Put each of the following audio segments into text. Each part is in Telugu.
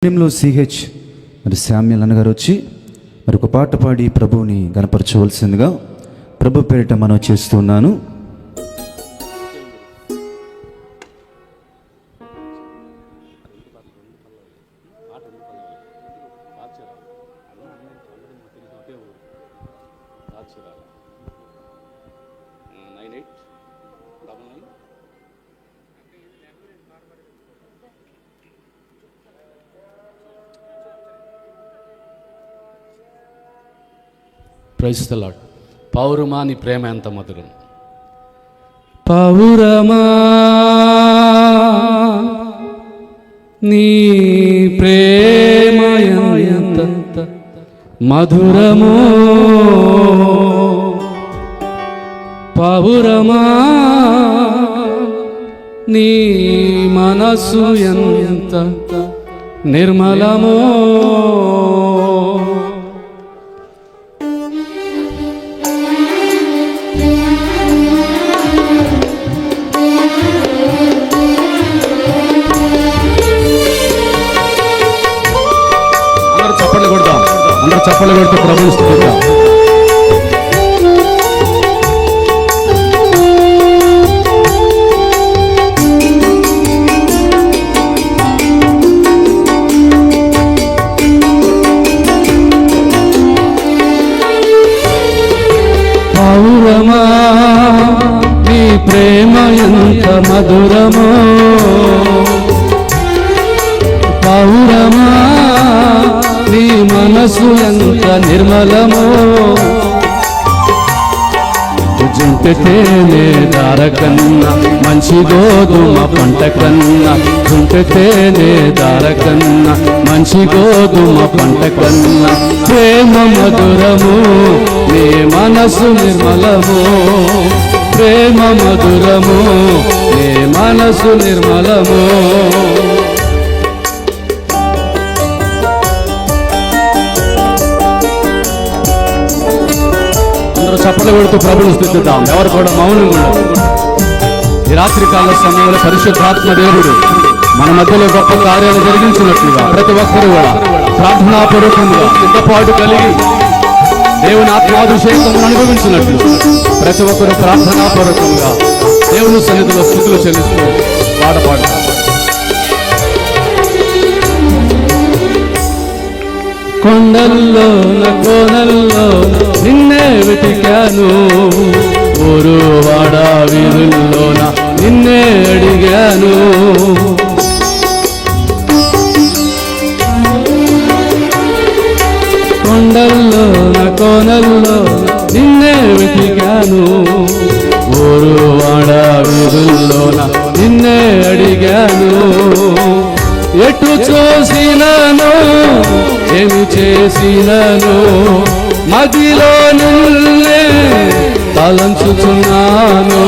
లో సిహెచ్ మరి శామ్యుల్ అన్నగారు వచ్చి మరి ఒక పాట పాడి ప్రభువుని గణపరచవలసిందిగా ప్రభు పేరిట మనం చేస్తున్నాను. Praise the lord. పౌరమా నీ ప్రేమ ఎంత మధురం. పౌరమా నీ ప్రేమ ఎంత మధురమో, పౌరమా నీ మనసు ఎంత నిర్మలమో, అందరూ చప్పట్లు కొడుతూ ప్రభువుని స్తుతిద్దాం. పౌరమా నీ ప్రేమ ఎంత మధురమో, పౌరమా నీ మనసు ఎంత నిర్మలమో, జుంటె తేనె దార కన్నా మంచి గోధుమ పంట కన్నా, జుంటె తేనె దార కన్నా మంచి గోధుమ పంట కన్నా ప్రేమ మధురము నీ మనసు నిర్మలము, ప్రేమ మధురము నీ మనసు నిర్మలము. చప్పట్లు కొడుతూ ప్రభువుని స్తుతిద్దాం. ఎవరు కూడా మౌనంగా ఉండరు. ఈ రాత్రి కాల సమయంలో పరిశుద్ధాత్మ దేవుడు మన మధ్యలో గొప్ప కార్యాలు జరిగించినట్లుగా ప్రతి ఒక్కరు కూడా ప్రార్థనాపూర్వకంగా సిద్ధపాటు కలిగి దేవుని ఆత్మాభిషేకం అనుభవించినట్లు ప్రతి ఒక్కరు ప్రార్థనాపూర్వకంగా దేవుని సన్నిధిలో స్తుతులు చెల్లిస్తూ పాడతారు. కొండల్లో కోనల్లో నిన్నే వెతికాను, ఊరు వాడ వీధుల్లోన నిన్నే అడిగాను, కొండల్లో కోనల్లో నిన్నే వెతికాను, ఊరు వాడ వీధుల్లోన నిన్నే అడిగాను, ఎటు చూసినను ఏమి చేసినను మదిలో నిన్నే తలంచుచున్నాను,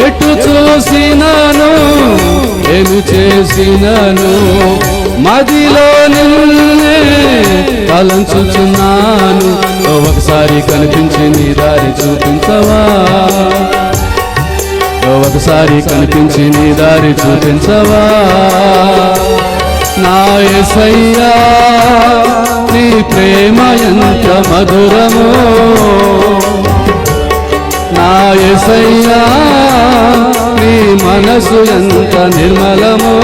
ఎటు చూసినను ఏమి చేసినను మదిలో నిన్నే తలంచుచున్నాను. ఒకసారి కనిపించి నీ దారి చూపించవా, ఒకసారి కనిపించి నీ దారి చూపించవా, నా యేసయ్యా నీ ప్రేమ ఎంత మధురమో, నా యేసయ్యా నీ మనసు ఎంత నిర్మలమో.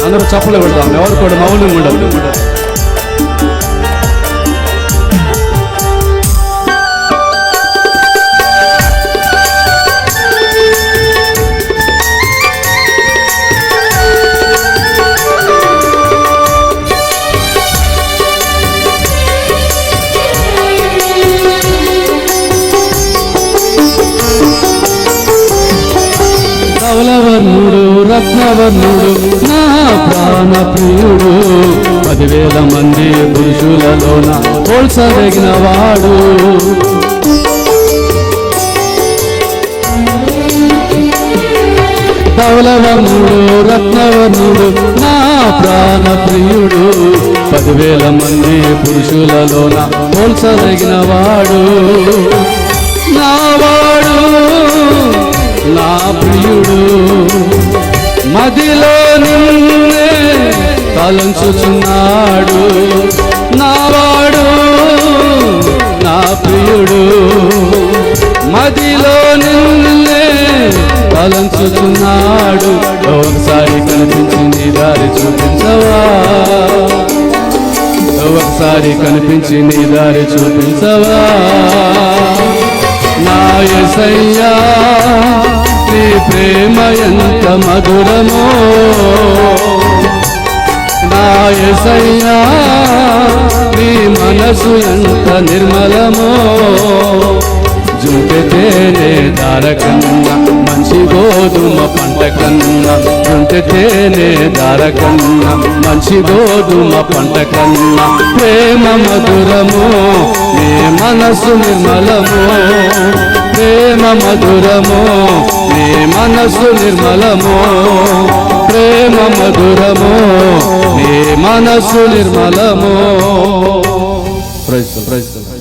అందరూ చప్పట్లు కొడదాం. ఎవరు కూడా మౌనంగా ఉండదు. ధవలవర్ణుడు రత్నవర్ణుడు నా ప్రాణ ప్రియుడు, 10,000 మంది పురుషులలోన పోల్చదగిన వాడు, ధవలవర్ణుడు రత్నవర్ణుడు నా ప్రాణ ప్రియుడు, 10,000 మంది పురుషులలోన పోల్చదగిన వాడు, నా వాడు మదిలో నిన్నే తలంచుచున్నాడు నావాడు నా ప్రియుడు మదిలో నిన్నే తలంచుచున్నాడు ఒకసారి కనిపించి నీ దారి చూపించవా ఒకసారి కనిపించి నీ దారి చూపించవా నా యేసయ్యా నీ ప్రేమ ఎంత మధురమో నా యేసయ్యా నీ మనసు ఎంత నిర్మలమో జుంటెతేనే దార కన్నా మంచి గోధుమ పంట కన్నా జుంటెతేనే దార కన్నా మంచి గోధుమ పంట కన్నా ప్రేమ మధురము నీ మనసు నిర్మలము ప్రేమ మధురము నీ మనసు నిర్మలము ప్రేమ మధురము నీ మనసు నిర్మలము. Praise the lord.